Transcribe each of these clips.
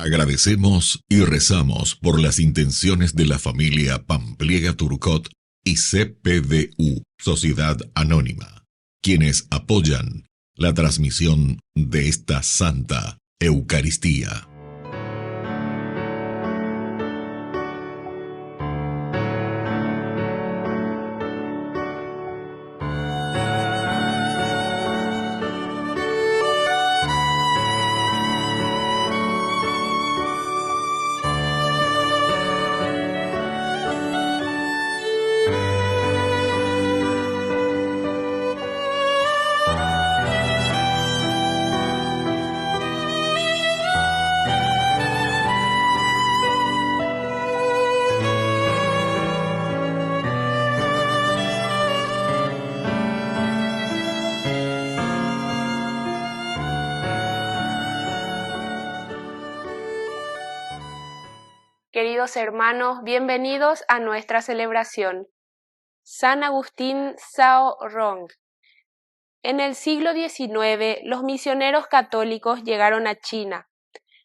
Agradecemos y rezamos por las intenciones de la familia Pampliega Turcot y CPDU, Sociedad Anónima, quienes apoyan la transmisión de esta Santa Eucaristía. Queridos hermanos, bienvenidos a nuestra celebración. San Agustín Sao Rong. En el siglo XIX, los misioneros católicos llegaron a China.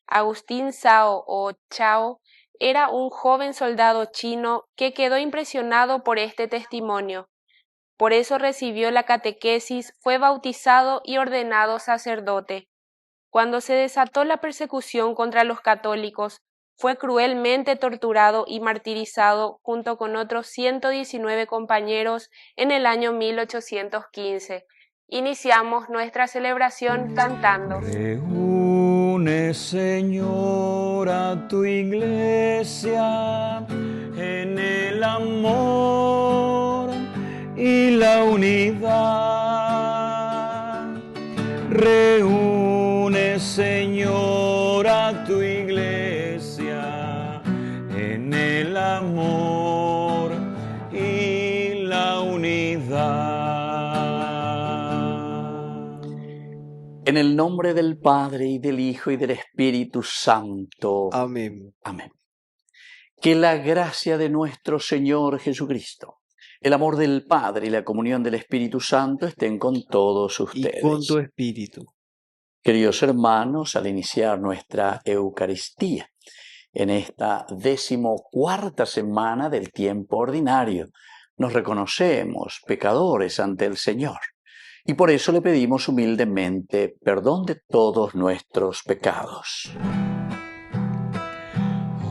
Agustín Sao o Chao era un joven soldado chino que quedó impresionado por este testimonio. Por eso recibió la catequesis, fue bautizado y ordenado sacerdote. Cuando se desató la persecución contra los católicos, fue cruelmente torturado y martirizado junto con otros 119 compañeros en el año 1815. Iniciamos nuestra celebración cantando. Reúne, Señor, a tu iglesia en el amor y la unidad. Reúne, Señor, a tu iglesia en el amor y la unidad. En el nombre del Padre, y del Hijo, y del Espíritu Santo. Amén. Amén. Que la gracia de nuestro Señor Jesucristo, el amor del Padre y la comunión del Espíritu Santo estén con todos ustedes. Y con tu espíritu. Queridos hermanos, al iniciar nuestra Eucaristía, en esta 14ª semana del tiempo ordinario, nos reconocemos pecadores ante el Señor. Y por eso le pedimos humildemente perdón de todos nuestros pecados.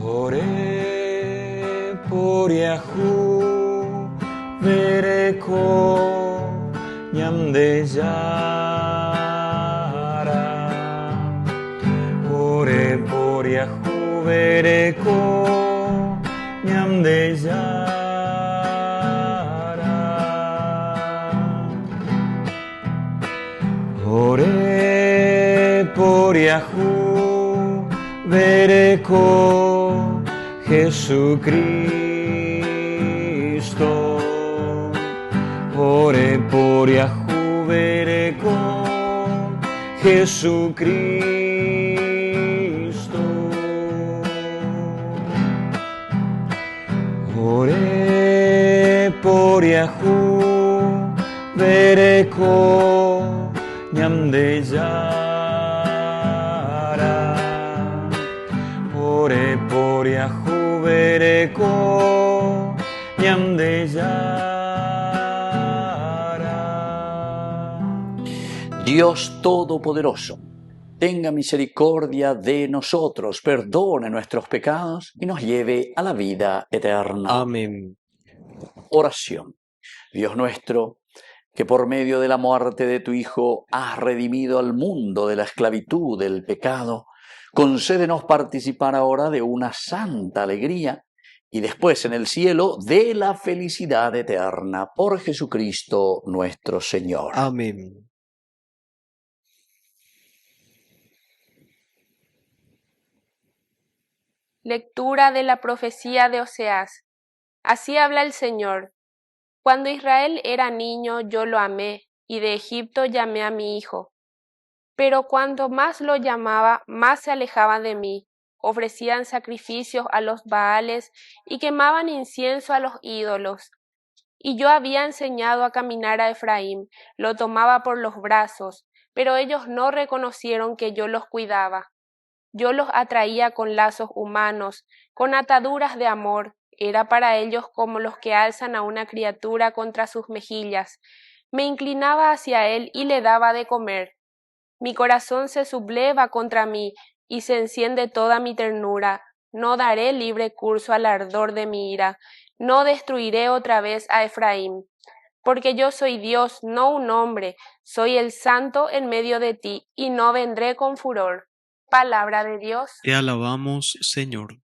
Ore por Yahu, vereko, ñamde yara. Ore por Yahu, vereko, ñamde yara. Ore por Yahu, vereko, Jesucristo. Ore por Yahu, vereko, Jesucristo. Ore por Yahu, vereko, ñamde yara. Ore por Yahu, vereko, ñamde yara. Dios Todopoderoso, tenga misericordia de nosotros, perdone nuestros pecados y nos lleve a la vida eterna. Amén. Oración. Dios nuestro, que por medio de la muerte de tu Hijo has redimido al mundo de la esclavitud del pecado, concédenos participar ahora de una santa alegría y después en el cielo de la felicidad eterna por Jesucristo nuestro Señor. Amén. Lectura de la profecía de Oseas. Así habla el Señor. Cuando Israel era niño, yo lo amé, y de Egipto llamé a mi hijo. Pero cuanto más lo llamaba, más se alejaba de mí. Ofrecían sacrificios a los Baales y quemaban incienso a los ídolos. Y yo había enseñado a caminar a Efraín, lo tomaba por los brazos, pero ellos no reconocieron que yo los cuidaba. Yo los atraía con lazos humanos, con ataduras de amor. Era para ellos como los que alzan a una criatura contra sus mejillas. Me inclinaba hacia él y le daba de comer. Mi corazón se subleva contra mí y se enciende toda mi ternura. No daré libre curso al ardor de mi ira. No destruiré otra vez a Efraín. Porque yo soy Dios, no un hombre. Soy el Santo en medio de ti, y no vendré con furor. Palabra de Dios. Te alabamos, Señor.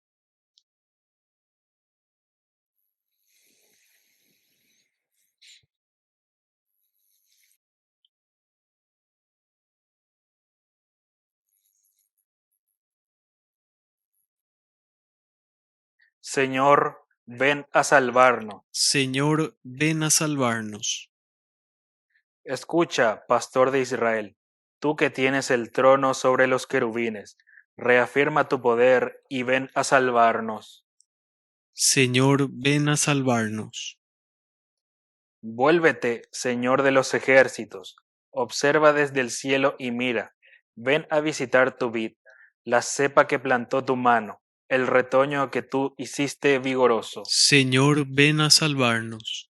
Señor, ven a salvarnos. Señor, ven a salvarnos. Escucha, pastor de Israel, tú que tienes el trono sobre los querubines, reafirma tu poder y ven a salvarnos. Señor, ven a salvarnos. Vuélvete, Señor de los ejércitos, observa desde el cielo y mira, ven a visitar tu vid, la cepa que plantó tu mano, el retoño que tú hiciste vigoroso. Señor, ven a salvarnos.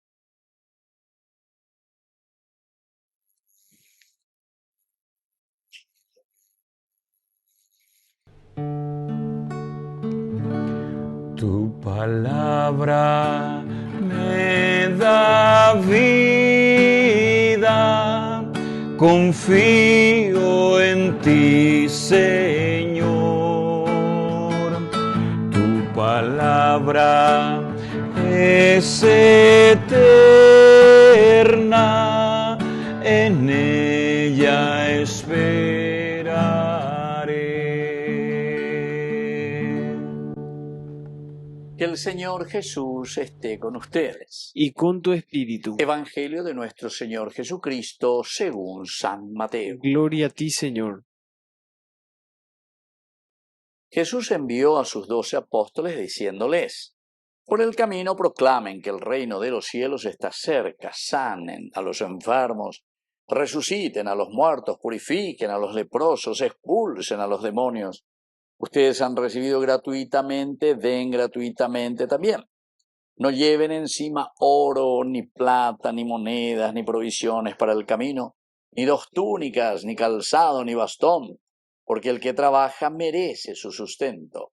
Tu palabra me da vida, confío en ti, Señor. Tu palabra es eterna, en ella esperaré. Que el Señor Jesús esté con ustedes. Y con tu espíritu. Evangelio de nuestro Señor Jesucristo según San Mateo. Gloria a ti, Señor. Jesús envió a sus 12 apóstoles diciéndoles: por el camino proclamen que el reino de los cielos está cerca, sanen a los enfermos, resuciten a los muertos, purifiquen a los leprosos, expulsen a los demonios. Ustedes han recibido gratuitamente, den gratuitamente también. No lleven encima oro, ni plata, ni monedas, ni provisiones para el camino, ni 2 túnicas, ni calzado, ni bastón, porque el que trabaja merece su sustento.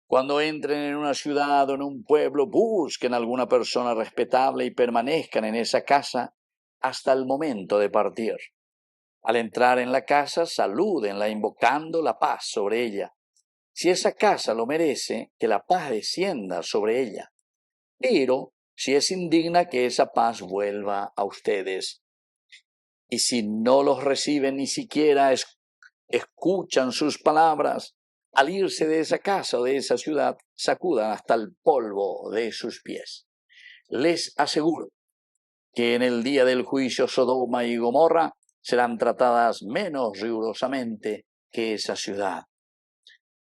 Cuando entren en una ciudad o en un pueblo, busquen alguna persona respetable y permanezcan en esa casa hasta el momento de partir. Al entrar en la casa, salúdenla invocando la paz sobre ella. Si esa casa lo merece, que la paz descienda sobre ella. Pero si es indigna, que esa paz vuelva a ustedes. Y si no los reciben, ni siquiera escuchan sus palabras, al irse de esa casa o de esa ciudad, sacudan hasta el polvo de sus pies. Les aseguro que en el día del juicio Sodoma y Gomorra serán tratadas menos rigurosamente que esa ciudad.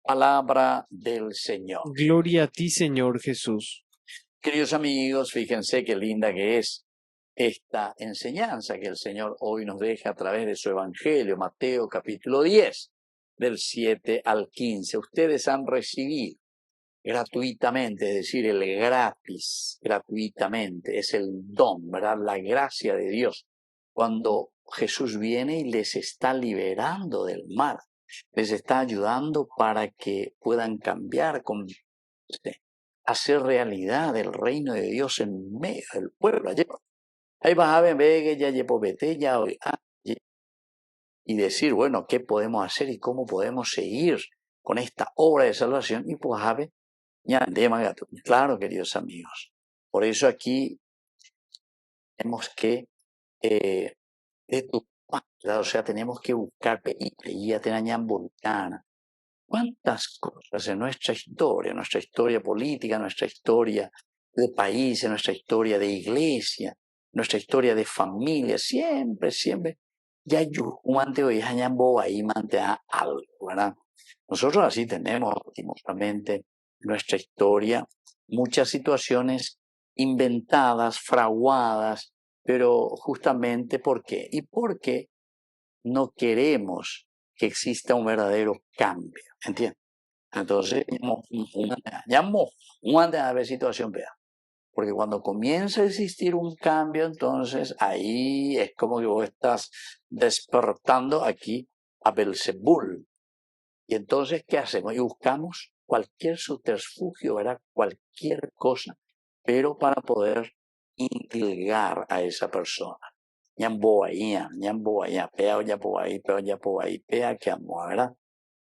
Palabra del Señor. Gloria a ti, Señor Jesús. Queridos amigos, fíjense qué linda que es esta enseñanza que el Señor hoy nos deja a través de su Evangelio, Mateo capítulo 10, del 7 al 15. Ustedes han recibido gratuitamente, es decir, el gratis, gratuitamente, es el don, ¿verdad? La gracia de Dios. Cuando Jesús viene y les está liberando del mal, les está ayudando para que puedan cambiar, hacer realidad el reino de Dios en medio del pueblo. Ahí vas a ver, ya y decir, bueno, ¿qué podemos hacer y cómo podemos seguir con esta obra de salvación? Y pues, a ver, claro, queridos amigos. Por eso aquí tenemos que, o sea, tenemos que buscar cuántas cosas en nuestra historia política, nuestra historia de país, nuestra historia de iglesia, nuestra historia de familia, siempre, ya hoy ahí mantea algo, ¿verdad? Nosotros así tenemos, lastimosamente, nuestra historia, muchas situaciones inventadas, fraguadas, pero justamente ¿por qué? Y porque no queremos que exista un verdadero cambio, ¿entiendes? Entonces, llamo una vez situación vea. Porque cuando comienza a existir un cambio, entonces ahí es como que vos estás despertando aquí a Belzebul. Y entonces, ¿qué hacemos? Y buscamos cualquier subterfugio, ¿verdad? Cualquier cosa, pero para poder intrigar a esa persona. Pea que amo, ¿verdad?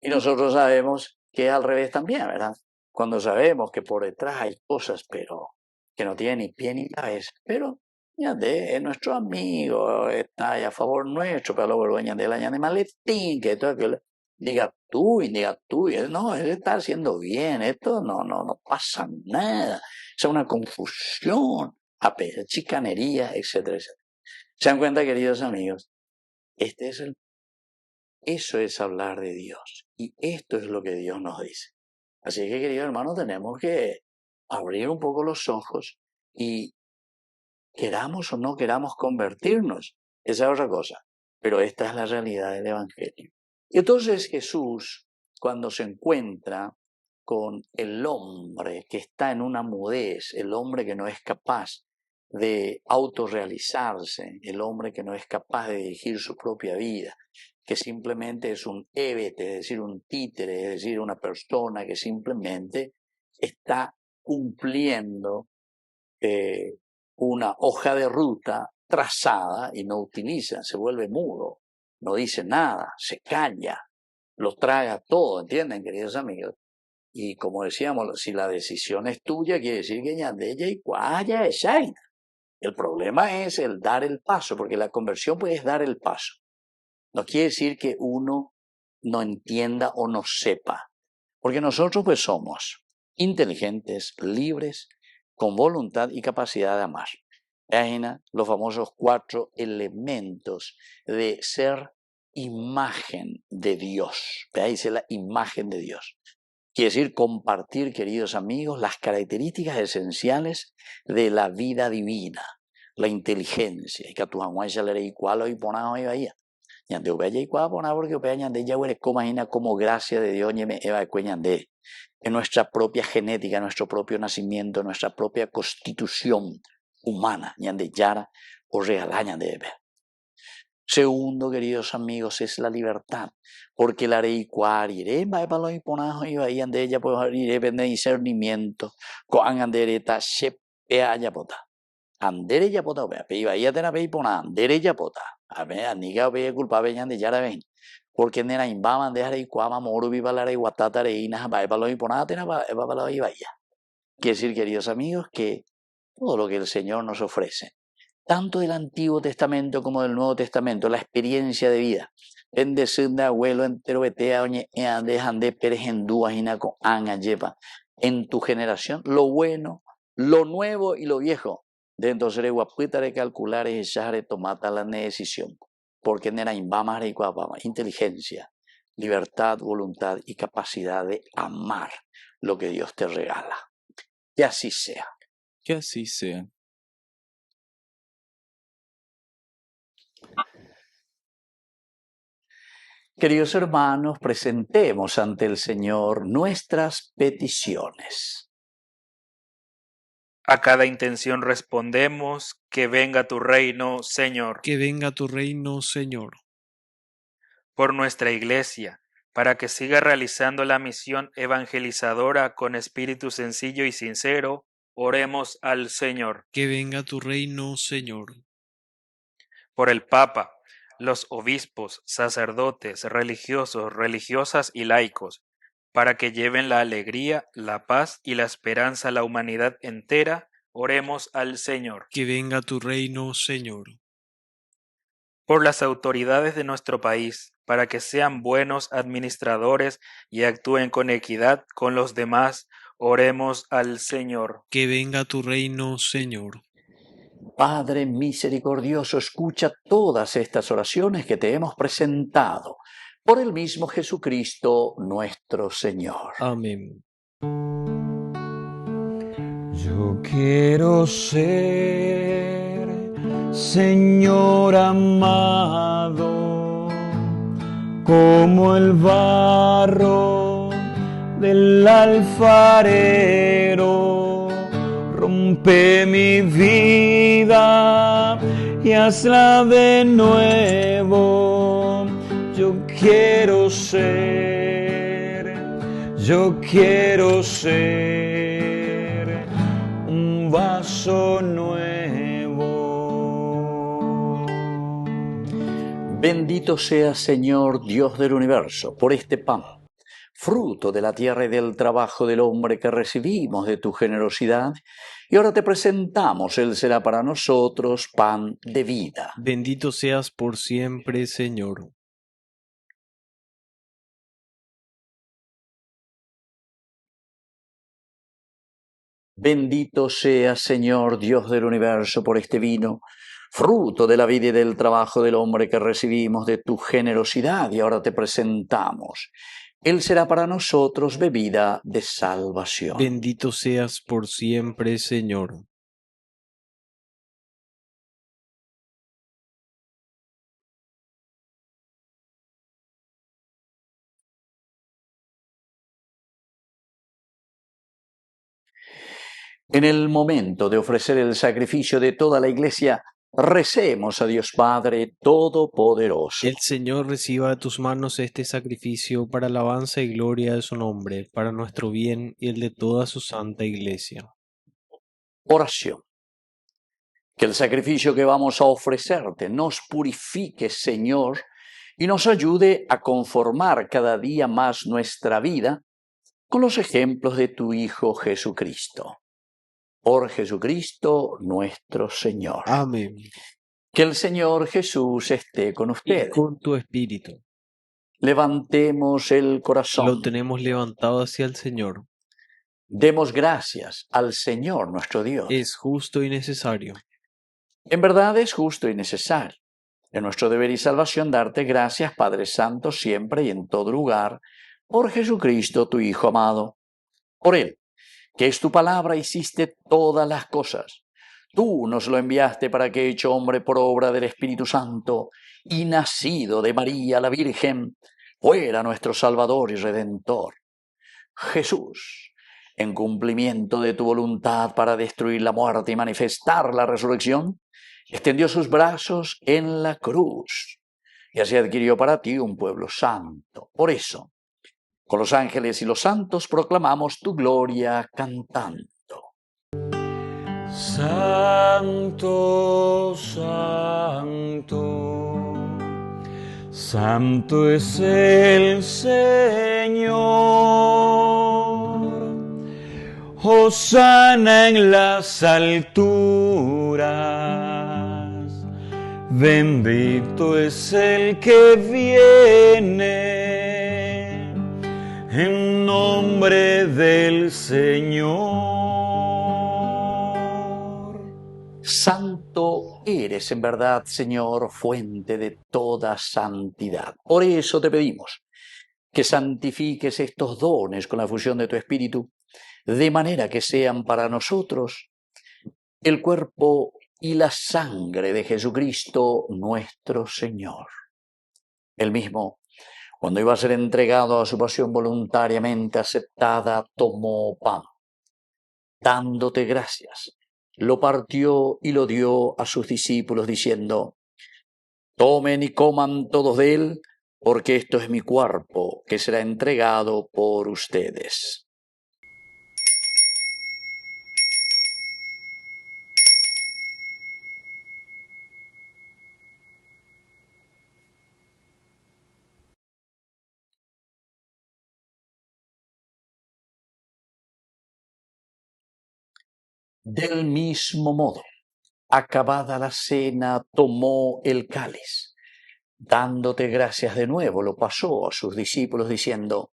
Y nosotros sabemos que es al revés también, ¿verdad? Cuando sabemos que por detrás hay cosas, pero que no tienen ni pie ni cabeza, pero es nuestro amigo, está ahí a favor nuestro, pero luego de la de maletín, que todo aquello, diga tú, no, él está haciendo bien, esto no pasa nada, es una confusión, chicanería, etcétera, etcétera. ¿Se dan cuenta, queridos amigos? Eso es hablar de Dios, y esto es lo que Dios nos dice. Así que, queridos hermanos, tenemos que abrir un poco los ojos y queramos o no queramos convertirnos. Esa es otra cosa. Pero esta es la realidad del Evangelio. Y entonces Jesús, cuando se encuentra con el hombre que está en una mudez, el hombre que no es capaz de autorrealizarse, el hombre que no es capaz de dirigir su propia vida, que simplemente es un ébete, es decir, un títere, es decir, una persona que simplemente está cumpliendo una hoja de ruta trazada y no utiliza, se vuelve mudo, no dice nada, se calla, lo traga todo, ¿entienden, queridos amigos? Y como decíamos, si la decisión es tuya, quiere decir que ya de ella y cuaya es shaina. El problema es el dar el paso, porque la conversión puede dar el paso. No quiere decir que uno no entienda o no sepa, porque nosotros pues somos inteligentes, libres, con voluntad y capacidad de amar. Vean los famosos 4 elementos de ser imagen de Dios. Vean, dice la imagen de Dios. Quiere decir compartir, queridos amigos, las características esenciales de la vida divina, la inteligencia. Y que tu aguancha le igual hoy ponamos ahí vaya. Ñande ubaya igual ponar porque ubaya ñande ya huele como gracia de Dios ñeme eva cueñande. En nuestra propia genética, nuestro propio nacimiento, nuestra propia constitución humana, ñande yara o regalá ñande ver. Segundo, queridos amigos, es la libertad, porque la reicuariré, va para los imponados y vayan de ella, pues iré de discernimiento, con andereta, shepea yapota. Andere yapota, vea, pe iba a tener peipona, andere yapota. A ver, aniga ve culpable ñande yara ven. Porque nena imbaman de reicuama, moru viva la reicuatata reina, va para los imponados, va para los ibaya. Quiere decir, queridos amigos, que todo lo que el Señor nos ofrece, tanto del Antiguo Testamento como del Nuevo Testamento, la experiencia de vida. Bendecir de abuelo entero betea oñe dejan de perejendu ajinaco anga lleva. En tu generación, lo bueno, lo nuevo y lo viejo. De entonces guapuita de calcular y echar tomata la decisión. Porque nena imbama inteligencia, libertad, voluntad y capacidad de amar lo que Dios te regala. Que así sea. Que así sea. Queridos hermanos, presentemos ante el Señor nuestras peticiones. A cada intención respondemos, que venga tu reino, Señor. Que venga tu reino, Señor. Por nuestra Iglesia, para que siga realizando la misión evangelizadora con espíritu sencillo y sincero, oremos al Señor. Que venga tu reino, Señor. Por el Papa, los obispos, sacerdotes, religiosos, religiosas y laicos, para que lleven la alegría, la paz y la esperanza a la humanidad entera, oremos al Señor. Que venga tu reino, Señor. Por las autoridades de nuestro país, para que sean buenos administradores y actúen con equidad con los demás, oremos al Señor. Que venga tu reino, Señor. Padre misericordioso, escucha todas estas oraciones que te hemos presentado por el mismo Jesucristo nuestro Señor. Amén. Yo quiero ser, Señor amado, como el barro del alfarero. Rompe mi vida y hazla de nuevo. Yo quiero ser un vaso nuevo. Bendito sea, Señor, Dios del universo, por este pan, fruto de la tierra y del trabajo del hombre que recibimos de tu generosidad, y ahora te presentamos, Él será para nosotros pan de vida. Bendito seas por siempre, Señor. Bendito sea, Señor, Dios del universo, por este vino, fruto de la vida y del trabajo del hombre que recibimos de tu generosidad, y ahora te presentamos. Él será para nosotros bebida de salvación. Bendito seas por siempre, Señor. En el momento de ofrecer el sacrificio de toda la Iglesia, recemos a Dios Padre Todopoderoso. El Señor reciba de tus manos este sacrificio para alabanza y gloria de su nombre, para nuestro bien y el de toda su santa Iglesia. Oración. Que el sacrificio que vamos a ofrecerte nos purifique, Señor, y nos ayude a conformar cada día más nuestra vida con los ejemplos de tu Hijo Jesucristo. Por Jesucristo nuestro Señor. Amén. Que el Señor Jesús esté con Y ustedes. con tu espíritu. Levantemos el corazón. Lo tenemos levantado hacia el Señor. Demos gracias al Señor nuestro Dios. Es justo y necesario. En verdad es justo y necesario. Es nuestro deber y salvación darte gracias, Padre Santo, siempre y en todo lugar, por Jesucristo, tu Hijo amado. Por Él, que es tu palabra, hiciste todas las cosas. Tú nos lo enviaste para que, hecho hombre por obra del Espíritu Santo y nacido de María la Virgen, fuera nuestro Salvador y Redentor. Jesús, en cumplimiento de tu voluntad para destruir la muerte y manifestar la resurrección, extendió sus brazos en la cruz y así adquirió para ti un pueblo santo. Por eso, con los ángeles y los santos proclamamos tu gloria cantando. Santo, santo, santo es el Señor. Hosana en las alturas. Bendito es el que viene en nombre del Señor. Santo eres en verdad, Señor, fuente de toda santidad. Por eso te pedimos que santifiques estos dones con la fusión de tu Espíritu, de manera que sean para nosotros el cuerpo y la sangre de Jesucristo nuestro Señor. Él mismo, cuando iba a ser entregado a su pasión voluntariamente aceptada, tomó pan. Dándote gracias, lo partió y lo dio a sus discípulos diciendo: tomen y coman todos de él, porque esto es mi cuerpo, que será entregado por ustedes. Del mismo modo, acabada la cena, tomó el cáliz. Dándote gracias de nuevo, lo pasó a sus discípulos diciendo: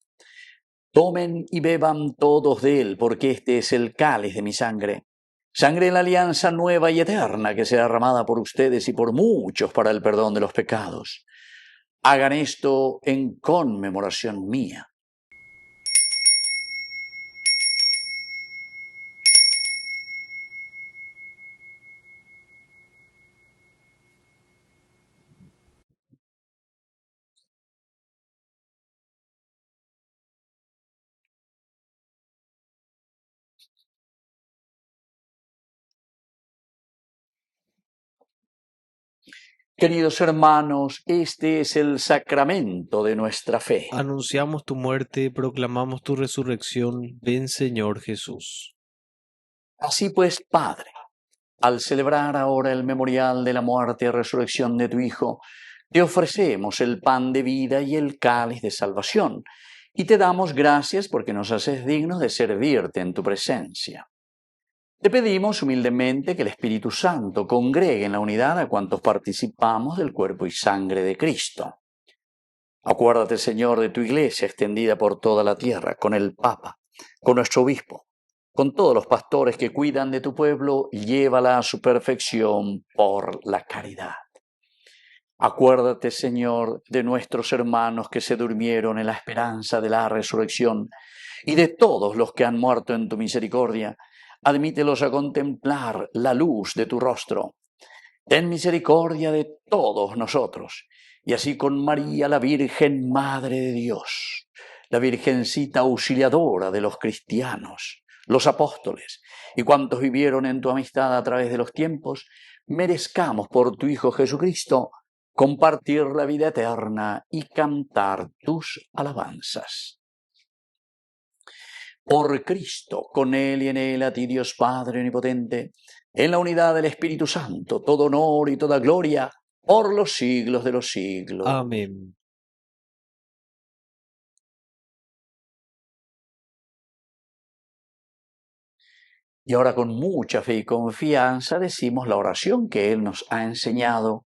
tomen y beban todos de él, porque este es el cáliz de mi sangre. Sangre de la alianza nueva y eterna que será derramada por ustedes y por muchos para el perdón de los pecados. Hagan esto en conmemoración mía. Queridos hermanos, este es el sacramento de nuestra fe. Anunciamos tu muerte, proclamamos tu resurrección. Ven, Señor Jesús. Así pues, Padre, al celebrar ahora el memorial de la muerte y resurrección de tu Hijo, te ofrecemos el pan de vida y el cáliz de salvación, y te damos gracias porque nos haces dignos de servirte en tu presencia. Te pedimos humildemente que el Espíritu Santo congregue en la unidad a cuantos participamos del cuerpo y sangre de Cristo. Acuérdate, Señor, de tu Iglesia extendida por toda la tierra, con el Papa, con nuestro Obispo, con todos los pastores que cuidan de tu pueblo, llévala a su perfección por la caridad. Acuérdate, Señor, de nuestros hermanos que se durmieron en la esperanza de la resurrección y de todos los que han muerto en tu misericordia. Admítelos a contemplar la luz de tu rostro. Ten misericordia de todos nosotros, y así con María, la Virgen Madre de Dios, la Virgencita auxiliadora de los cristianos, los apóstoles y cuantos vivieron en tu amistad a través de los tiempos, merezcamos por tu Hijo Jesucristo compartir la vida eterna y cantar tus alabanzas. Por Cristo, con Él y en Él, a ti Dios Padre Omnipotente, en la unidad del Espíritu Santo, todo honor y toda gloria, por los siglos de los siglos. Amén. Y ahora con mucha fe y confianza decimos la oración que Él nos ha enseñado.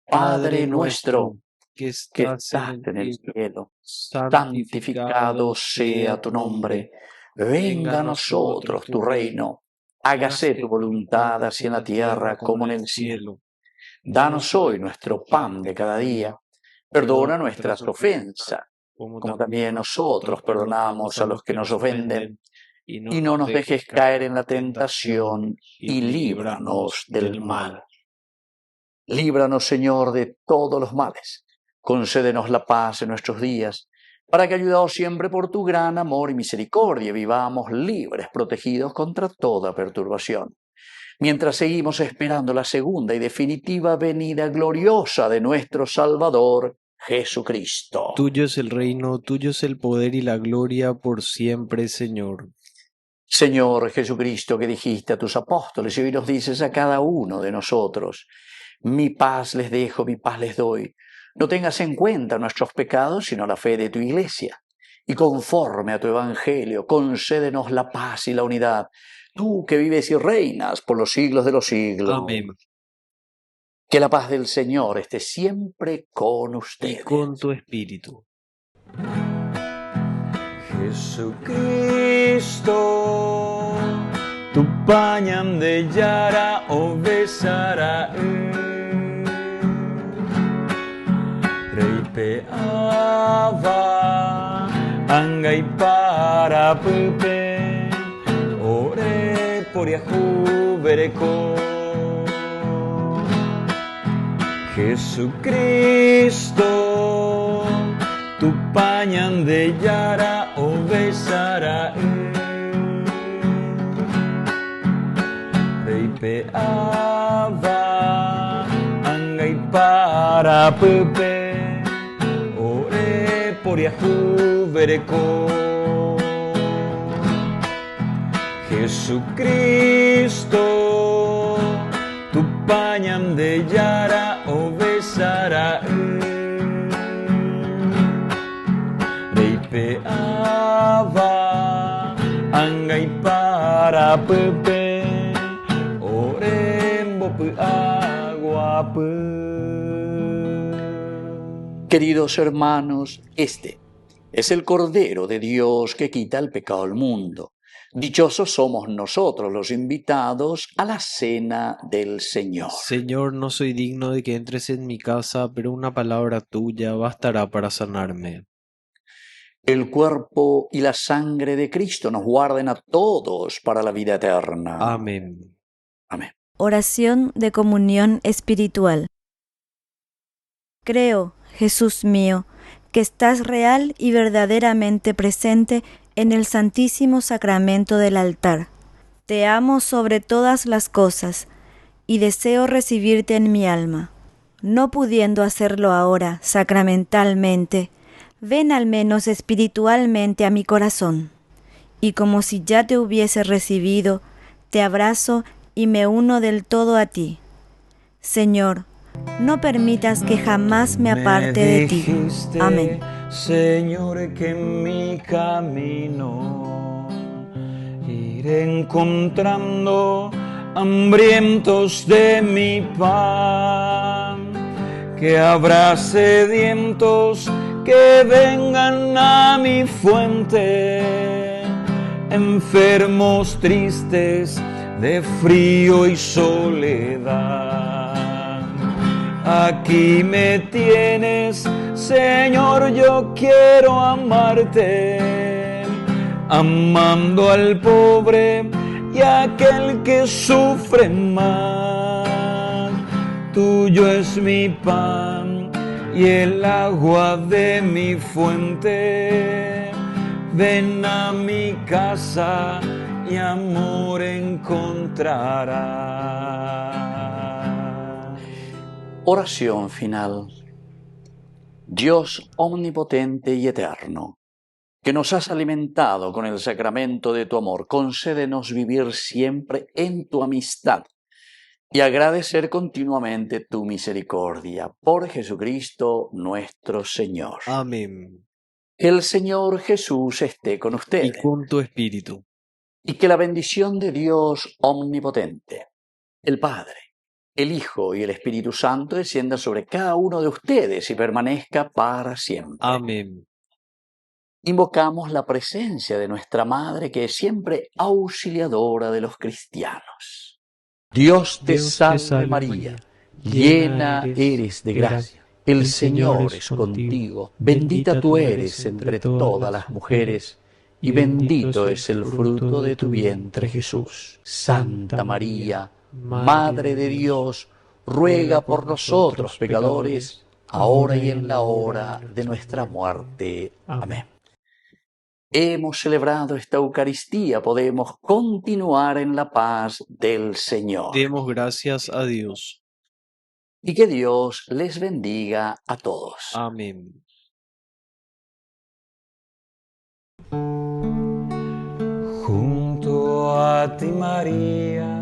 Padre nuestro, que estás en el cielo, santificado sea tu nombre. Venga a nosotros tu reino. Hágase tu voluntad así en la tierra como en el cielo. Danos hoy nuestro pan de cada día. Perdona nuestras ofensas, como también nosotros perdonamos a los que nos ofenden. Y no nos dejes caer en la tentación, y líbranos del mal. Líbranos, Señor, de todos los males. Concédenos la paz en nuestros días, para que, ayudados siempre por tu gran amor y misericordia, vivamos libres, protegidos contra toda perturbación, mientras seguimos esperando la segunda y definitiva venida gloriosa de nuestro Salvador, Jesucristo. Tuyo es el reino, tuyo es el poder y la gloria por siempre, Señor. Señor Jesucristo, que dijiste a tus apóstoles y hoy nos dices a cada uno de nosotros: mi paz les dejo, mi paz les doy. No tengas en cuenta nuestros pecados, sino la fe de tu Iglesia. Y conforme a tu Evangelio, concédenos la paz y la unidad. Tú que vives y reinas por los siglos de los siglos. Amén. Que la paz del Señor esté siempre con ustedes. Y con tu espíritu. Jesucristo, tu pañam de yara o besara. Reipeava angai para pepe ore por Yahu vereko. Jesucristo, tu pañam de yara o besara. Reipeava angai para pepe por Yahu vereko. Jesucristo, tu pañam de yara o besara. Reipeava angai para pepe orembo pu agua pu. Queridos hermanos, este es el Cordero de Dios que quita el pecado del mundo. Dichosos somos nosotros los invitados a la cena del Señor. Señor, no soy digno de que entres en mi casa, pero una palabra tuya bastará para sanarme. El cuerpo y la sangre de Cristo nos guarden a todos para la vida eterna. Amén. Amén. Oración de comunión espiritual. Creo, Jesús mío, que estás real y verdaderamente presente en el Santísimo Sacramento del altar. Te amo sobre todas las cosas y deseo recibirte en mi alma. no pudiendo hacerlo ahora sacramentalmente, ven al menos espiritualmente a mi corazón. Y como si ya te hubiese recibido, te abrazo y me uno del todo a ti. Señor, no permitas que jamás me aparte de ti. Amén. Señor, que en mi camino iré encontrando hambrientos de mi pan, que habrá sedientos que vengan a mi fuente, enfermos tristes de frío y soledad. Aquí me tienes, Señor, yo quiero amarte, amando al pobre y aquel que sufre más. Tuyo es mi pan y el agua de mi fuente. Ven a mi casa y amor encontrarás. Oración final. Dios omnipotente y eterno, que nos has alimentado con el sacramento de tu amor, concédenos vivir siempre en tu amistad y agradecer continuamente tu misericordia. Por Jesucristo nuestro Señor. Amén. El Señor Jesús esté con Y ustedes. con tu espíritu. Y que la bendición de Dios omnipotente, el Padre, el Hijo y el Espíritu Santo descienda sobre cada uno de ustedes y permanezca para siempre. Amén. Invocamos la presencia de nuestra Madre, que es siempre auxiliadora de los cristianos. Dios te salve María, llena eres de gracia. El Señor es contigo, bendita tú eres entre todas las mujeres, y bendito es el fruto de tu vientre Jesús. Santa María, Madre de Dios, ruega por nosotros pecadores, ahora y en la hora de nuestra muerte. Amén. Hemos celebrado esta Eucaristía, podemos continuar en la paz del Señor. Demos gracias a Dios. Y que Dios les bendiga a todos. Amén. Junto a ti, María,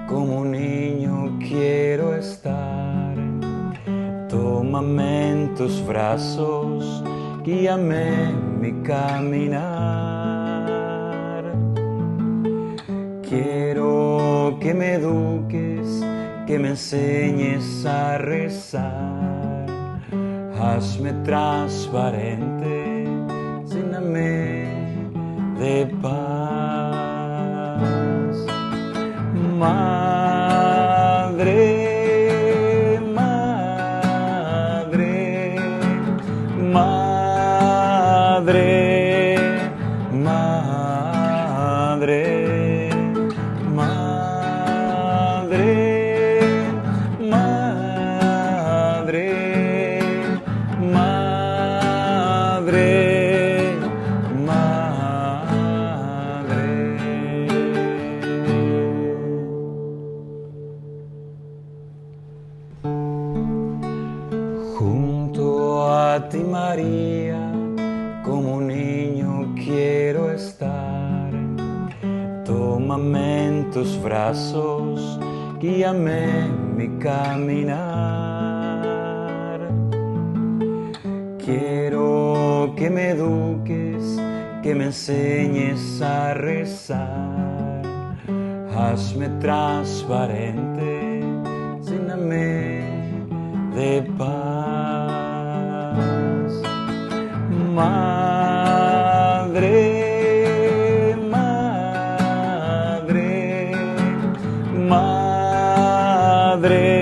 como un niño quiero estar. Tómame en tus brazos, guíame en mi caminar. Quiero que me eduques, que me enseñes a rezar. Hazme transparente, lléname de paz. Madre, madre, madre, madre, madre, madre, madre, Junto a ti, María, como un niño quiero estar. Tómame en tus brazos, guíame en mi caminar. Quiero que me eduques, que me enseñes a rezar. Hazme transparente, lléname de paz. Madre, madre, madre.